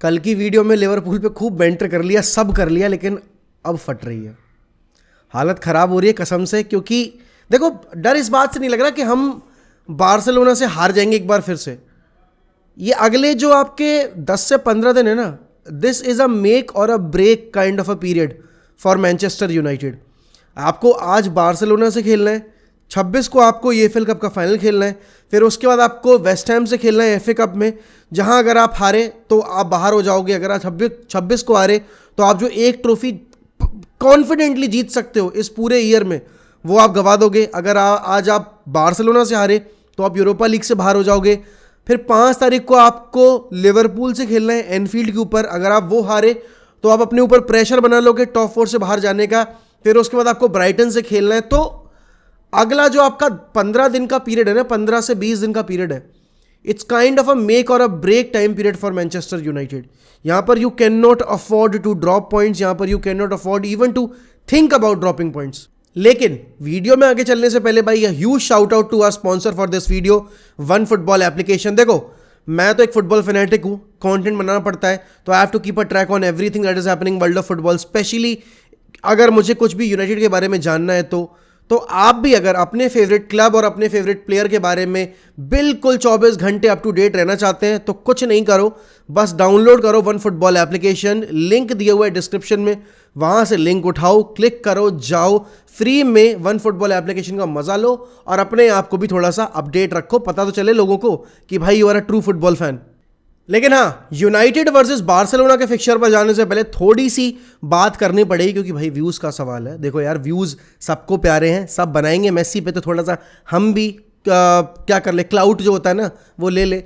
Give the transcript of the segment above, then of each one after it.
कल की वीडियो में लिवरपूल पे खूब बेंटर कर लिया, सब कर लिया, लेकिन अब फट रही है, हालत ख़राब हो रही है कसम से। क्योंकि देखो, डर इस बात से नहीं लग रहा कि हम बार्सिलोना से हार जाएंगे एक बार फिर से। ये अगले जो आपके 10 से 15 दिन है ना, दिस इज़ अ मेक और a break kind of a period for Manchester United. आपको आज बार्सिलोना से खेलना है, 26 को आपको यूएफएल कप का फाइनल खेलना है, फिर उसके बाद आपको वेस्ट हैम से खेलना है एफए कप में, जहां अगर आप हारे तो आप बाहर हो जाओगे। अगर आप 26 को हारे तो आप जो एक ट्रॉफी कॉन्फिडेंटली जीत सकते हो इस पूरे ईयर में, वो आप गवा दोगे। अगर आज आप बार्सिलोना से हारे तो आप यूरोपा लीग से बाहर हो जाओगे। फिर 5 तारीख को आपको लिवरपूल से खेलना है एनफील्ड के ऊपर, अगर आप वो हारे तो आप अपने ऊपर प्रेशर बना लोगे टॉप 4 से बाहर जाने का। फिर उसके बाद आपको ब्राइटन से खेलना है। तो अगला जो आपका 15 दिन का पीरियड है ना, 15 से 20 दिन का पीरियड है, it's kind of a make और a break time period for Manchester United. यहां पर you can not afford to drop points, यहां पर you can not afford even to think about dropping points. लेकिन वीडियो में आगे चलने से पहले भाई, huge shout out to our sponsor for this video, one football application. देखो, मैं तो एक फुटबॉल फैनेटिक हूँ, कंटेंट बनाना पड़ता है, तो आई have to keep a track on everything that is happening world of football. Specially अगर मुझे कुछ भी यूनाइटेड के बारे में जानना है तो आप भी अगर अपने फेवरेट क्लब और अपने फेवरेट प्लेयर के बारे में बिल्कुल 24 घंटे अप टू डेट रहना चाहते हैं तो कुछ नहीं करो, बस डाउनलोड करो वन फुटबॉल एप्लीकेशन। लिंक दिया हुआ है डिस्क्रिप्शन में, वहां से लिंक उठाओ, क्लिक करो, जाओ, फ्री में वन फुटबॉल एप्लीकेशन का मजा लो और अपने आप को भी थोड़ा सा अपडेट रखो, पता तो चले लोगों को कि भाई you are a true football fan. लेकिन हाँ, यूनाइटेड वर्सेस बार्सिलोना के फिक्चर पर जाने से पहले थोड़ी सी बात करनी पड़ेगी, क्योंकि भाई व्यूज़ का सवाल है। देखो यार, व्यूज़ सबको प्यारे हैं, सब बनाएंगे, मेसी पे तो थोड़ा सा हम भी क्या कर ले, क्लाउड जो होता है ना वो ले ले।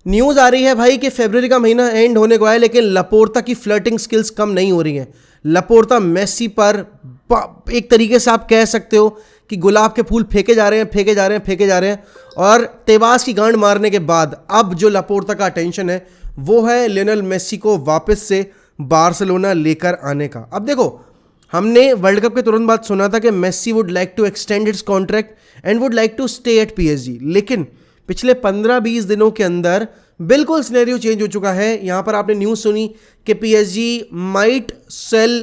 न्यूज़ आ रही है भाई कि फरवरी का महीना एंड होने को है, लेकिन लपोर्ता की फ्लर्टिंग स्किल्स कम नहीं हो रही हैं। लपोर्ता मेसी पर एक तरीके से आप कह सकते हो कि गुलाब के फूल फेंके जा रहे हैं, फेंके जा रहे हैं, फेंके जा रहे हैं। और तेबास की गांड मारने के बाद अब जो लपोर्ता का अटेंशन है वो है लियोनेल मेसी को वापस से बार्सिलोना लेकर आने का। अब देखो, हमने वर्ल्ड कप के तुरंत बाद सुना था कि Messi would like to extend its contract and would like to stay at PSG, लेकिन पिछले 15-20 दिनों के अंदर बिल्कुल सिनेरियो चेंज हो चुका है। यहां पर आपने न्यूज़ सुनी कि पीएसजी माइट सेल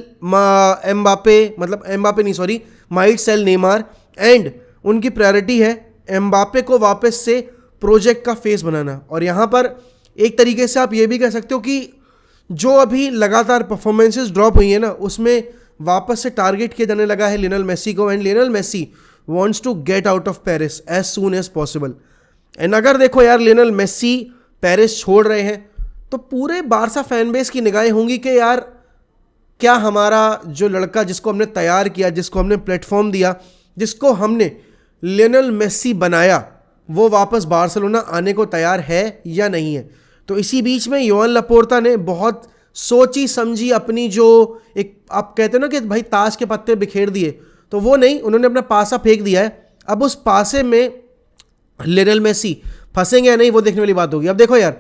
एम्बापे, मतलब एम्बापे नहीं sorry, might sell Neymar, and उनकी प्रायोरिटी है एम्बापे को वापस से प्रोजेक्ट का फेस बनाना। और यहाँ पर एक तरीके से आप ये भी कह सकते हो कि जो अभी लगातार परफॉर्मेंसेस ड्रॉप हुई है ना, उसमें वापस से टारगेट किया जाने लगा है लियोनेल मेसी को, and Lionel Messi wants to get out of Paris as soon as possible. And अगर देखो यार, लियोनेल मेसी पेरिस छोड़ रहे हैं तो पूरे बारसा फैन बेस की निगाहें होंगी कि यार क्या हमारा जो लड़का जिसको हमने तैयार किया, जिसको हमने प्लेटफॉर्म दिया, जिसको हमने लियोनेल मेसी बनाया, वो वापस बार्सिलोना आने को तैयार है या नहीं है। तो इसी बीच में योहान लपोर्ता ने बहुत सोची समझी अपनी जो एक आप कहते हो ना कि भाई ताश के पत्ते बिखेर दिए, तो वो नहीं, उन्होंने अपना पासा फेंक दिया है। अब उस पासे में लियोनेल मेसी फंसेंगे या नहीं वो देखने वाली बात होगी। अब देखो यार,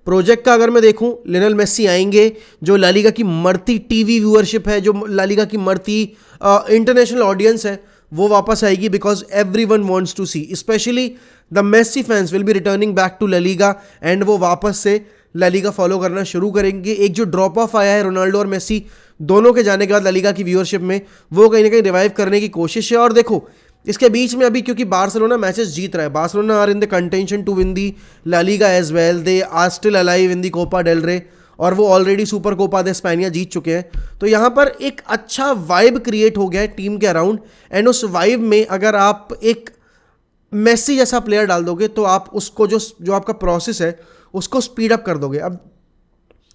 प्रोजेक्ट का अगर मैं देखूं, लियोनेल मेसी आएंगे, जो ला लीगा की मरती टीवी व्यूअरशिप है, जो ला लीगा की मरती इंटरनेशनल ऑडियंस है, वो वापस आएगी, because everyone wants to see, specially the Messi fans will be returning back to La Liga, and वो वापस से ला लीगा फॉलो करना शुरू करेंगे। एक जो ड्रॉप ऑफ आया है रोनाल्डो और मेसी दोनों के जाने के बाद ला लीगा की व्यूअरशिप में, वो कहीं ना कहीं रिवाइव करने की कोशिश है। और देखो, इसके बीच में अभी क्योंकि बार्सिलोना मैचेस जीत रहा है, Barcelona are in the contention to win the La Liga as well, they are still alive in the Copa del Rey, और वो already Super Copa de España जीत चुके हैं। तो यहाँ पर एक अच्छा वाइब क्रिएट हो गया है टीम के अराउंड, एंड उस वाइब में अगर आप एक मेसी जैसा प्लेयर डाल दोगे तो आप उसको जो आपका प्रोसेस है उसको स्पीड अप कर दोगे। अब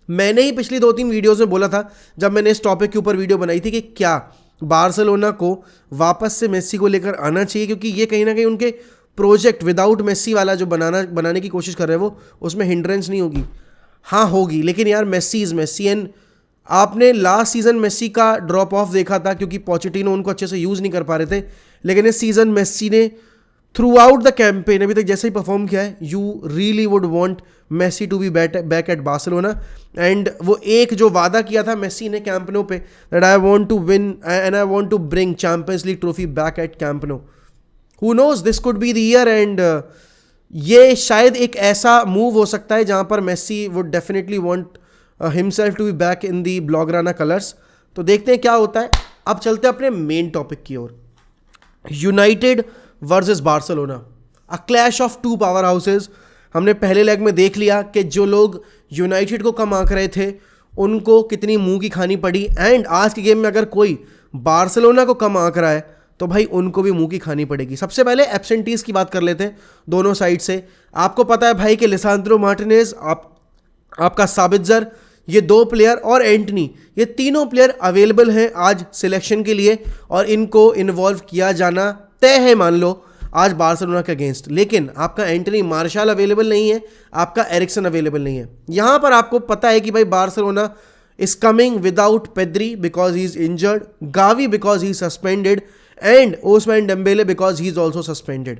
मैंने ही पिछली 2-3 वीडियोज़ में बोला था, जब मैंने इस टॉपिक के ऊपर वीडियो बनाई थी, कि क्या बार्सिलोना को वापस से मेसी को लेकर आना चाहिए, क्योंकि ये कहीं ना कहीं उनके प्रोजेक्ट विदाउट मेसी वाला जो बनाने की कोशिश कर रहे हैं वो, उसमें हिंड्रेंस नहीं होगी। हाँ होगी, लेकिन यार मेसी इज़ मेसी, एंड आपने लास्ट सीज़न मेसी का ड्रॉप ऑफ देखा था क्योंकि पोचेटिनो उनको अच्छे से यूज़ नहीं कर पा रहे थे, लेकिन इस सीज़न मेसी ने थ्रू आउट द कैंपेन अभी तक जैसे ही परफॉर्म किया है, you really would want Messi to be back at Barcelona. And वो एक जो वादा किया था मेसी ने कैंप नो पे, that I want to win and I want to bring Champions League trophy back at Camp Nou, who knows, this could be the year. And ये शायद एक ऐसा मूव हो सकता है जहां पर Messi would definitely want himself to be back in the Blaugrana colours. तो देखते हैं क्या होता है। अब चलते हैं अपने मेन टॉपिक की ओर। United versus Barcelona, a clash of two power houses. हमने पहले लेग में देख लिया कि जो लोग यूनाइटेड को कम आंक रहे थे उनको कितनी मुंह की खानी पड़ी, एंड आज के गेम में अगर कोई बार्सिलोना को कम आंक रहा है तो भाई उनको भी मुंह की खानी पड़ेगी। सबसे पहले एब्सेंटीज की बात कर लेते हैं दोनों साइड से। आपको पता है भाई कि लिसांद्रो मार्टिनेज, आपका साबित्जर, ये 2 प्लेयर और एंटनी, ये तीनों प्लेयर अवेलेबल हैं आज सिलेक्शन के लिए और इनको इन्वॉल्व किया जाना तय है मान लो आज बार्सिलोना के अगेंस्ट। लेकिन आपका एंटनी मार्शल अवेलेबल नहीं है, आपका एरिक्सन अवेलेबल नहीं है। यहां पर आपको पता है कि भाई Barcelona is coming without Pedri because he is injured, Gavi because he is suspended, and Ousmane Dembele because he is also suspended.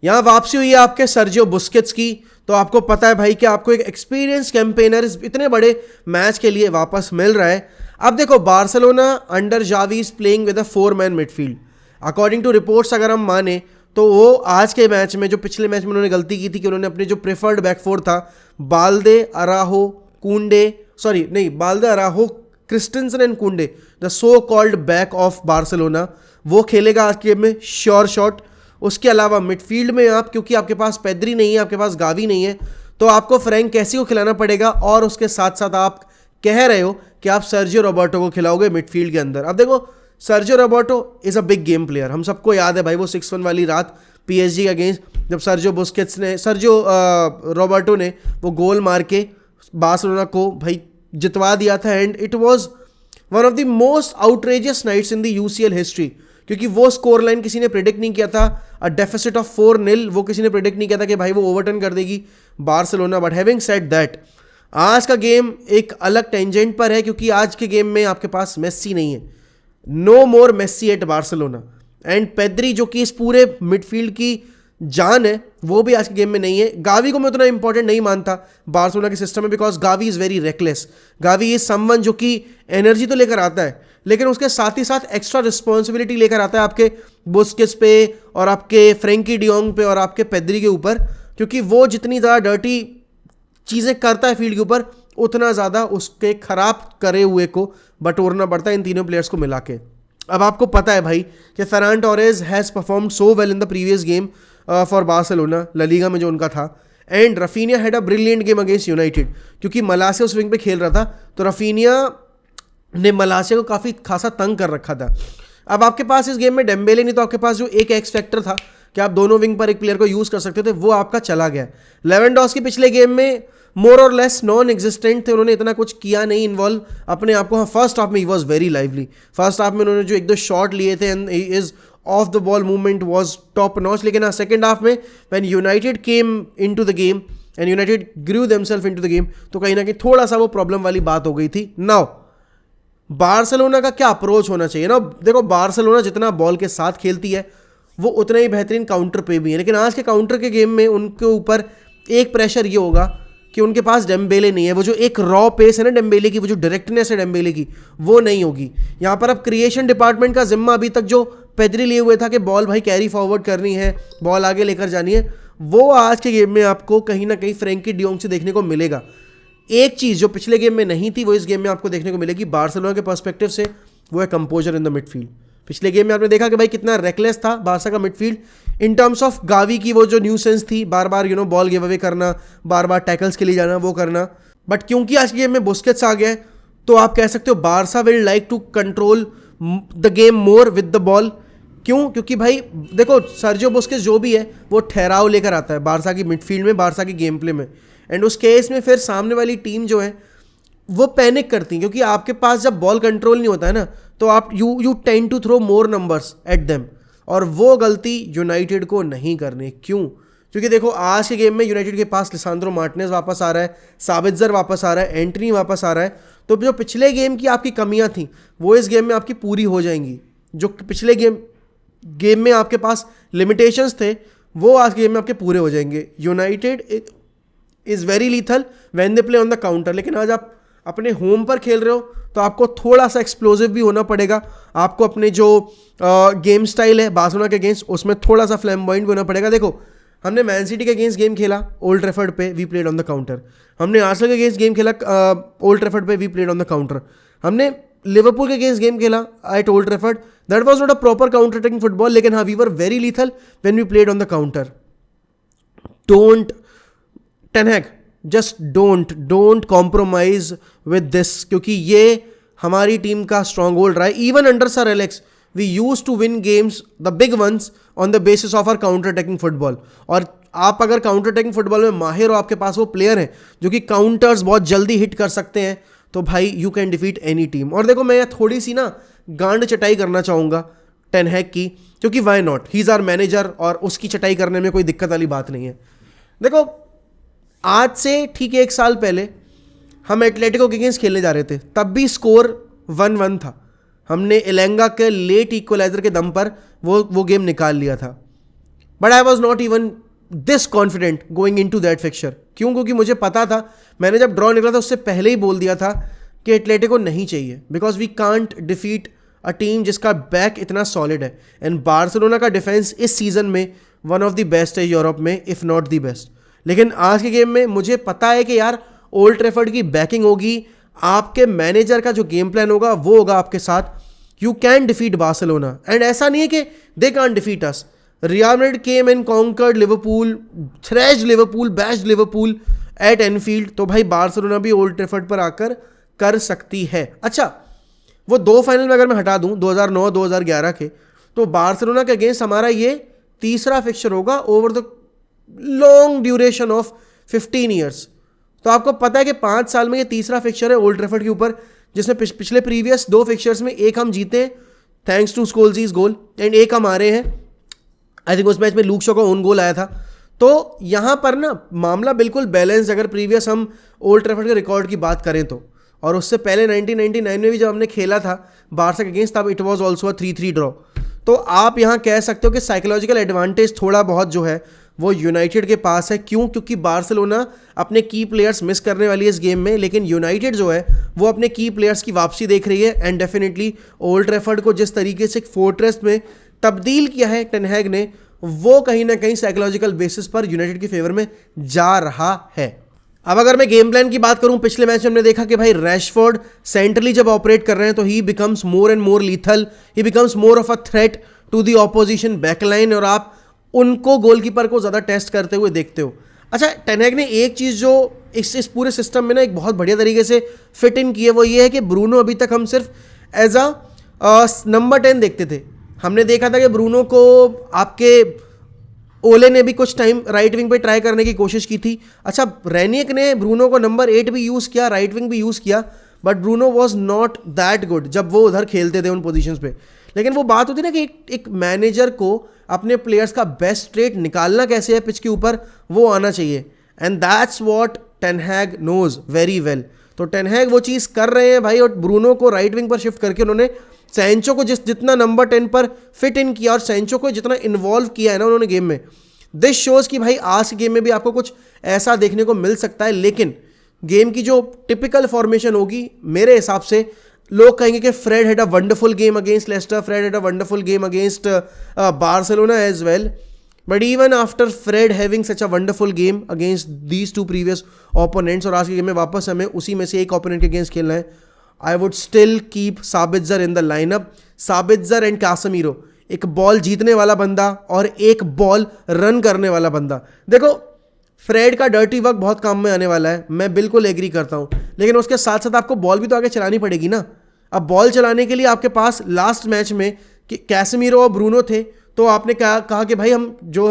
यहां वापसी हुई है आपके सर्जियो बुस्केट्स की। तो आपको पता है भाई कि आपको एक एक्सपीरियंस कैंपेनर इतने बड़े मैच के लिए वापस मिल रहा है। अब देखो Barcelona under Xavi is playing with a 4-मैन मिडफील्ड। अकॉर्डिंग टू रिपोर्ट्स अगर हम माने तो वो आज के मैच में, जो पिछले मैच में उन्होंने गलती की थी कि उन्होंने अपने जो प्रेफर्ड बैकफोर था बाल्दे, अराहो, अराहो, क्रिस्टेंसन एंड कुंडे, the so called back of Barcelona, वो खेलेगा आज के गेम में श्योर शॉट। उसके अलावा मिडफील्ड में आप, क्योंकि आपके पास पेद्री नहीं है, आपके पास गावी नहीं है, तो आपको फ्रैंक कैसी को खिलाना पड़ेगा और उसके साथ साथ आप कह रहे हो कि आप सर्जियो रोबर्टो को खिलाओगे मिडफील्ड के अंदर। अब देखो Sergio Roberto is a big game player, हम सबको याद है भाई वो 6-1 वाली रात PSG के अगेंस्ट जब सर्जियो रोबर्टो ने वो गोल मार के बार्सिलोना को भाई जितवा दिया था, and it was one of the most outrageous nights in the UCL history, क्योंकि वो स्कोर लाइन किसी ने प्रेडिक्ट नहीं किया था, अ डेफिसिट ऑफ 4-0, वो किसी ने प्रेडिक्ट नहीं किया था कि भाई वो ओवरटर्न कर देगी Barcelona. But having said that, आज का गेम एक अलग टेंजेंट पर है, क्योंकि आज के गेम में आपके पास मेस्सी नहीं है, no more Messi at Barcelona, and Pedri जो कि इस पूरे मिडफील्ड की जान है वो भी आज के गेम में नहीं है। गावी को मैं उतना इंपॉर्टेंट नहीं मानता बार्सिलोना के सिस्टम में, because Gavi is very reckless. Gavi is someone जो कि एनर्जी तो लेकर आता है लेकिन उसके साथ ही साथ एक्स्ट्रा रिस्पॉन्सिबिलिटी लेकर आता है आपके बुस्केट्स पे और आपके फ्रेंकी डियोंग पे और आपके पेद्री के ऊपर, क्योंकि वो जितनी ज़्यादा डर्टी चीज़ें करता है फील्ड के ऊपर उतना ज़्यादा उसके खराब करे हुए को बटोरना पड़ता है इन तीनों प्लेयर्स को मिला के। अब आपको पता है भाई कि Ferran Torres has performed so well in the previous game for Barcelona, La Liga में जो उनका था, and Raphinha had a brilliant game against United, क्योंकि मलासिया उस विंग पे खेल रहा था तो रफीनिया ने मलासिया को काफ़ी खासा तंग कर रखा था। अब आपके पास इस गेम में डेम्बेले नहीं, तो आपके पास जो एक एक्स फैक्टर था कि आप दोनों विंग पर एक प्लेयर को यूज़ कर सकते थे, वो आपका चला गया। लेवेंडोस्की पिछले गेम में मोर और लेस नॉन एग्जिस्टेंट थे, उन्होंने इतना कुछ किया नहीं इन्वॉल्व अपने आप को। हाँ, फर्स्ट हाफ में ही was very lively, first half में उन्होंने जो 1-2 शॉट लिए थे and is of the ball movement was top notch. लेकिन हाँ, सेकेंड हाफ में when United came in to the game and United grew themselves in to the game, तो कहीं ना कहीं थोड़ा सा वो प्रॉब्लम वाली बात हो गई थी। नाउ बार्सिलोना का क्या अप्रोच होना चाहिए ना, देखो बार्सिलोना जितना बॉल के साथ खेलती है वो उतना ही बेहतरीन काउंटर पे भी है, लेकिन आज के काउंटर के गेम में उनके ऊपर एक प्रेशर ये होगा कि उनके पास डेम्बेले नहीं है। वो जो एक रॉ पेस है ना डेम्बेले की, वो जो डायरेक्टनेस है डेम्बेले की, वो नहीं होगी। यहाँ पर अब क्रिएशन डिपार्टमेंट का जिम्मा अभी तक जो पेद्री लिए हुए था कि बॉल भाई कैरी फॉरवर्ड करनी है, बॉल आगे लेकर जानी है, वो आज के गेम में आपको कहीं ना कहीं फ्रेंकी डियोंग से देखने को मिलेगा। एक चीज़ जो पिछले गेम में नहीं थी वो इस गेम में आपको देखने को मिलेगी बार्सिलोना के पर्सपेक्टिव से, वो है कंपोजर इन द मिडफील्ड। पिछले गेम में आपने देखा कि भाई कितना रेकलेस था बार्सा का midfield in terms of Gavi की वो जो न्यूसेंस थी, बार बार बॉल गिव अवे करना, बार बार टैकल्स के लिए जाना, वो करना। बट क्योंकि आज के गेम में बुस्केट्स आ गया है तो आप कह सकते हो Barca will like to control the game more with the ball. क्यों? क्योंकि भाई देखो सर्जियो बुस्केट्स जो भी है वो ठहराव लेकर आता है बार्सा की मिडफील्ड में, बार्सा की गेम प्ले में, एंड उस केस में फिर सामने वाली टीम जो है वो पैनिक करती है, क्योंकि आपके पास जब बॉल कंट्रोल नहीं होता है ना तो आप you tend to throw more numbers at them, और वो गलती यूनाइटेड को नहीं करनी। क्यों? क्योंकि देखो आज के गेम में यूनाइटेड के पास लिसांद्रो मार्टिनेज वापस आ रहा है, साबित्जर वापस आ रहा है, एंटनी वापस आ रहा है, तो जो पिछले गेम की आपकी कमियां थी वो इस गेम में आपकी पूरी हो जाएंगी। जो पिछले गेम में आपके पास लिमिटेशंस थे वो आज के गेम में आपके पूरे हो जाएंगे। United is very lethal when they play on the counter, लेकिन आज आप अपने होम पर खेल रहे हो तो आपको थोड़ा सा एक्सप्लोसिव भी होना पड़ेगा, आपको अपने जो गेम स्टाइल है बार्सिलोना के अगेंस्ट उसमें थोड़ा सा फ्लैम्बॉयंट भी होना पड़ेगा। देखो हमने मैन सिटी के अगेंस्ट गेम खेला ओल्ड ट्रैफर्ड पे, we played on the counter. हमने आर्सेनल के अगेंस्ट गेम खेला ओल्ड ट्रैफर्ड पे, we played on the counter. हमने लिवरपूल के अगेंस्ट गेम खेला at Old Trafford, that was not a proper counter attacking football, लेकिन हाँ we were very lethal when we played on the counter. Don't ten Hag, just don't compromise with this, क्योंकि ये हमारी team का stronghold रहा है. Even under Sir Alex we use to win games the big ones on the basis of our counter attacking football. और आप अगर counter attacking football में माहिर हो, आपके पास वो प्लेयर हैं जो कि काउंटर्स बहुत जल्दी हिट कर सकते हैं, तो भाई you can defeat any team. और देखो मैं थोड़ी सी ना गांड चटाई करना चाहूँगा टेन हैग की, क्योंकि why not, he is our manager और उसकी चटाई करने में कोई दिक्कत वाली बात नहीं है. देखो आज से ठीक 1 साल पहले हम एटलेटिको के अगेंस्ट खेलने जा रहे थे, तब भी स्कोर 1-1 था. हमने एलेंगा के लेट इक्वलाइजर के दम पर वो गेम निकाल लिया था. But I was not even this confident going in to that fixture. क्यों? क्योंकि मुझे पता था, मैंने जब ड्रॉ निकला था उससे पहले ही बोल दिया था कि एटलेटिको नहीं चाहिए, because we can't defeat a team जिसका बैक इतना सॉलिड है. एंड बार्सिलोना का डिफेंस इस सीजन में वन ऑफ द बेस्ट है यूरोप में, इफ नॉट द बेस्ट. लेकिन आज के गेम में मुझे पता है कि यार ओल्ड ट्रैफर्ड की बैकिंग होगी, आपके मैनेजर का जो गेम प्लान होगा वो होगा आपके साथ. You can defeat Barcelona. And ऐसा नहीं है कि they can't defeat us. Real Madrid came and conquered Liverpool, thrashed Liverpool, bashed Liverpool at Anfield. तो भाई बार्सिलोना भी ओल्ड ट्रैफर्ड पर आकर कर सकती है. अच्छा, वो 2 फाइनल में अगर मैं हटा दूं 2009-2011 के, तो बार्सिलोना के अगेंस्ट हमारा ये तीसरा फिक्चर होगा over the long duration of 15 years. तो आपको पता है कि 5 साल में ये तीसरा फिक्चर है ओल्ड ट्रैफर्ड के ऊपर, जिसमें पिछले प्रीवियस 2 फिक्चर्स में एक हम जीते थैंक्स टू स्कोल्जीज गोल एंड एक हम हारे हैं. आई थिंक उस मैच में लूक शॉ का ओन गोल आया था. तो यहाँ पर ना मामला बिल्कुल बैलेंस, अगर प्रीवियस हम ओल्ड ट्रैफर्ड के रिकॉर्ड की बात करें तो. और उससे पहले 1999 में भी जब हमने खेला था बार्सा के अगेंस्ट, तब it was also a 3-3 draw. तो आप यहाँ कह सकते हो कि साइकोलॉजिकल एडवांटेज थोड़ा बहुत जो है वो यूनाइटेड के पास है. क्यों? क्योंकि बार्सिलोना अपने की प्लेयर्स मिस करने वाली है इस गेम में, लेकिन यूनाइटेड जो है वो अपने की प्लेयर्स की वापसी देख रही है. एंड डेफिनेटली ओल्ड ट्रैफर्ड को जिस तरीके से फोर्ट्रेस में तब्दील किया है टेन हैग ने, वो कहीं ना कहीं साइकोलॉजिकल बेसिस पर यूनाइटेड के फेवर में जा रहा है. अब अगर मैं गेम प्लान की बात करूं, पिछले मैच में हमने देखा कि भाई रैशफोर्ड सेंट्रली जब ऑपरेट कर रहे हैं तो he becomes more and more lethal, he becomes more of a threat to the opposition backline, और आप उनको गोलकीपर को ज़्यादा टेस्ट करते हुए देखते हो. अच्छा, टेन हैग ने एक चीज़ जो इस पूरे सिस्टम में ना एक बहुत बढ़िया तरीके से फिट इन की है, वो ये है कि ब्रूनो अभी तक हम सिर्फ एज अ नंबर 10 देखते थे. हमने देखा था कि ब्रूनो को आपके ओले ने भी कुछ टाइम राइट विंग पे ट्राई करने की कोशिश की थी. अच्छा, रेनिक ने ब्रूनो को नंबर 8 भी यूज़ किया, राइट विंग भी यूज़ किया, but Bruno was not that good जब वो उधर खेलते थे उन पोजीशंस पे. लेकिन वो बात होती है ना कि एक मैनेजर को अपने प्लेयर्स का बेस्ट ट्रेट निकालना कैसे है पिच के ऊपर, वो आना चाहिए. And that's what ten Hag knows very well. तो टेन हैग वो चीज़ कर रहे हैं भाई, और ब्रूनो को राइट विंग पर शिफ्ट करके उन्होंने सैंचो को जितना नंबर 10 पर फिट इन किया और सैंचो को जितना इन्वॉल्व किया है ना उन्होंने गेम में, दिस शोज कि भाई आज के गेम में भी आपको कुछ ऐसा देखने को मिल सकता है. लेकिन गेम की जो टिपिकल फॉर्मेशन होगी मेरे हिसाब से, लोग कहेंगे कि Fred had a wonderful game against Leicester, Fred had a wonderful game against Barcelona as well, but even after Fred having such a wonderful game against these 2 previous opponents, और आज के गेम में वापस हमें उसी में से एक ओपोनेंट के अगेंस्ट खेलना है, I would still keep Sabitzer in the lineup. Sabitzer and Casemiro, एक बॉल जीतने वाला बंदा और एक बॉल रन करने वाला बंदा. देखो फ्रेड का डर्टी वर्क बहुत काम में आने वाला है, मैं बिल्कुल एग्री करता हूँ, लेकिन उसके साथ साथ आपको बॉल भी तो आगे चलानी पड़ेगी ना. अब बॉल चलाने के लिए आपके पास लास्ट मैच में कि कैसेमीरो और ब्रूनो थे, तो आपने कहा कि भाई हम जो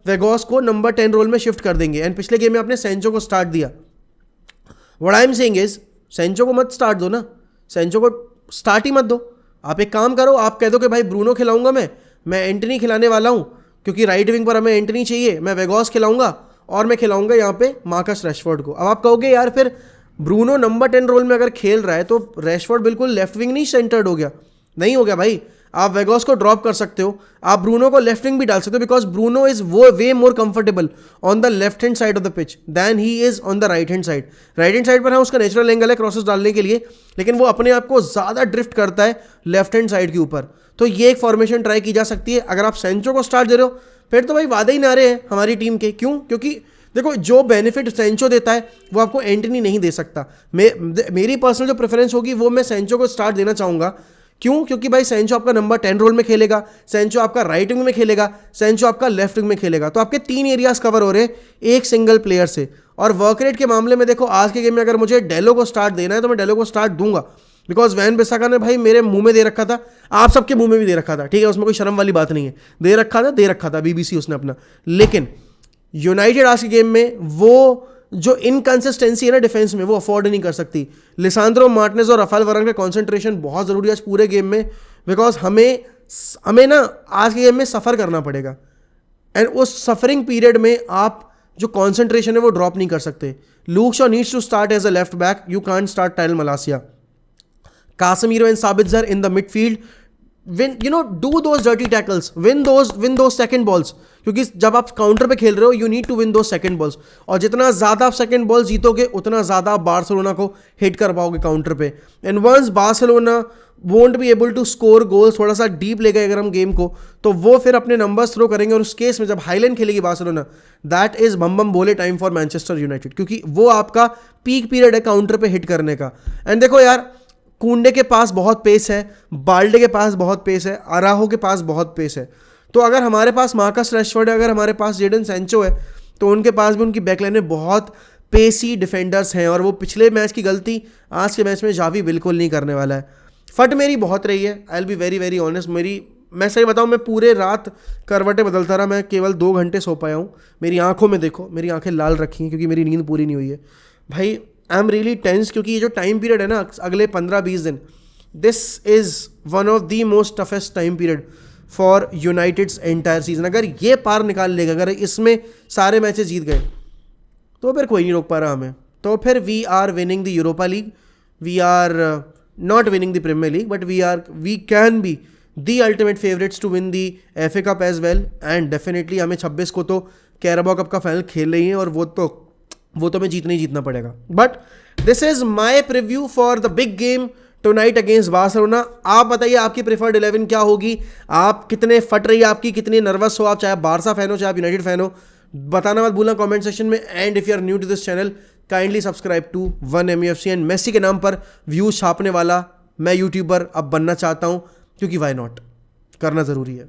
वेगोस को नंबर 10 रोल में शिफ्ट कर देंगे. एंड पिछले गेम में आपने सेंचो को स्टार्ट दिया. What I am saying is, Sancho को मत स्टार्ट दो ना, सेंचो को स्टार्ट ही मत दो. आप एक काम करो, आप कह दो कि भाई ब्रूनो खिलाऊंगा मैं एंटनी खिलाने वाला हूँ, क्योंकि राइट विंग पर हमें एंटनी चाहिए, मैं वेगोस खिलाऊंगा और मैं खिलाऊंगा यहाँ पे मार्कस रैशफोर्ड को. अब आप कहोगे यार फिर ब्रूनो नंबर 10 रोल में अगर खेल रहा है तो रैशफोर्ड बिल्कुल लेफ्ट विंग नहीं सेंटर्ड हो गया. नहीं हो गया भाई, आप वेगोस को ड्रॉप कर सकते हो, आप ब्रूनो को लेफ्ट विंग भी डाल सकते हो, बिकॉज ब्रूनो इज वो way more comfortable on the left hand side of the pitch than he is on the right hand side. Right hand side पर है उसका नेचुरल एंगल है क्रॉसेस डालने के लिए, लेकिन वो अपने आप को ज़्यादा ड्रिफ्ट करता है लेफ्ट हैंड साइड के ऊपर. तो ये एक फॉर्मेशन ट्राई की जा सकती है. अगर आप सेंचो को स्टार्ट दे रहे हो, फिर तो भाई वादे ही नारे हैं हमारी टीम के। क्यों? क्योंकि देखो जो बेनिफिट सेंचो देता है वो आपको एंटनी नहीं दे सकता। मेरी पर्सनल जो प्रेफरेंस होगी वो मैं सेंचो को स्टार्ट देना चाहूँगा। क्यों? क्योंकि भाई सेंचो आपका नंबर 10 रोल में खेलेगा, सेंचो आपका राइट विंग में खेलेगा, सेंचो आपका लेफ्ट विंग में खेलेगा। तो आपके 3 एरियाज कवर हो रहे हैं एक सिंगल प्लेयर से। और वर्क रेट के मामले में देखो आज के गेम में अगर मुझे डेलो को स्टार्ट देना है तो मैं डेलो को स्टार्ट दूंगा, बिकॉज वैन बिसाका ने भाई मेरे मुंह में दे रखा था, आप सबके मुंह में भी दे रखा था, ठीक है, उसमें कोई शर्म वाली बात नहीं है, दे रखा था बीबीसी उसने अपना। लेकिन यूनाइटेड आज के गेम में वो जो इनकंसिस्टेंसी है ना डिफेंस में वो अफोर्ड नहीं कर सकती। लिसांद्रो मार्टिनेज और राफेल वरान का कंसंट्रेशन बहुत ज़रूरी है आज पूरे गेम में, बिकॉज हमें ना आज के गेम में सफ़र करना पड़ेगा। एंड उस सफरिंग पीरियड में आप जो कंसंट्रेशन है वो ड्रॉप नहीं कर सकते। Luke Shaw needs to start as a left back, you can't start Tyrell Malacia. Casemiro and Sabitzer in the midfield, do those dirty tackles, win those second balls, क्योंकि जब आप काउंटर पे खेल रहे हो you need to win those second balls, और जितना ज़्यादा आप सेकंड बॉल जीतोगे उतना ज़्यादा आप बार्सिलोना को हिट कर पाओगे काउंटर पे। And once Barcelona won't be able to score goals, थोड़ा सा डीप ले गए अगर हम गेम को, तो वो फिर अपने नंबर्स थ्रो करेंगे। और उस केस में जब हाईलाइन खेलेगी बार्सिलोना, दैट इज बम बम बोले टाइम फॉर मैनचेस्टर यूनाइटेड, क्योंकि वो आपका पीक पीरियड है काउंटर पे हिट करने का। एंड देखो यार, कुंडे के पास बहुत पेस है, बाल्डे के पास बहुत पेस है, अराहो के पास बहुत पेस है। तो अगर हमारे पास मार्कस रैशफोर्ड है, अगर हमारे पास जेडन सैंचो है, तो उनके पास भी उनकी बैकलाइन में बहुत पेसी डिफेंडर्स हैं। और वो पिछले मैच की गलती आज के मैच में जावी बिल्कुल नहीं करने वाला है। फट मेरी बहुत रही है, I will be very very honest. मैं सही बताऊँ, मैं पूरे रात करवटें बदलता रहा, मैं केवल 2 घंटे सो पाया हूँ। मेरी आंखों में देखो, मेरी आंखें लाल रखी हैं क्योंकि मेरी नींद पूरी नहीं हुई है भाई। आई एम रियली टेंस, क्योंकि ये जो टाइम पीरियड है ना अगले 15-20 दिन, this is one of the most toughest time period for United's entire season. अगर ये पार निकाल लेगा, अगर इसमें सारे मैचेस जीत गए, तो फिर कोई नहीं रोक पा रहा हमें। तो फिर we are winning the Europa League, we are not winning the Premier League, but we can be the ultimate favourites to win the FA cup as well. And definitely हमें 26 को तो कैराबाओ कप का final खेल रही है, और वो तो हमें जीतना पड़ेगा। But this is my preview for the big game tonight against Barcelona. आप बताइए आपकी प्रेफर्ड 11 क्या होगी, आप कितने फट रही है आपकी, कितने नर्वस हो आप, चाहे आप बारसा फैन हो चाहे आप यूनाइटेड फैन हो, बताना मत भूलना कमेंट सेक्शन में। And if you are new to this channel, kindly subscribe to 1MUFC। And Messi के नाम पर व्यूज छापने वाला मैं यूट्यूबर अब बनना चाहता हूँ, क्योंकि वाई नॉट, करना ज़रूरी है।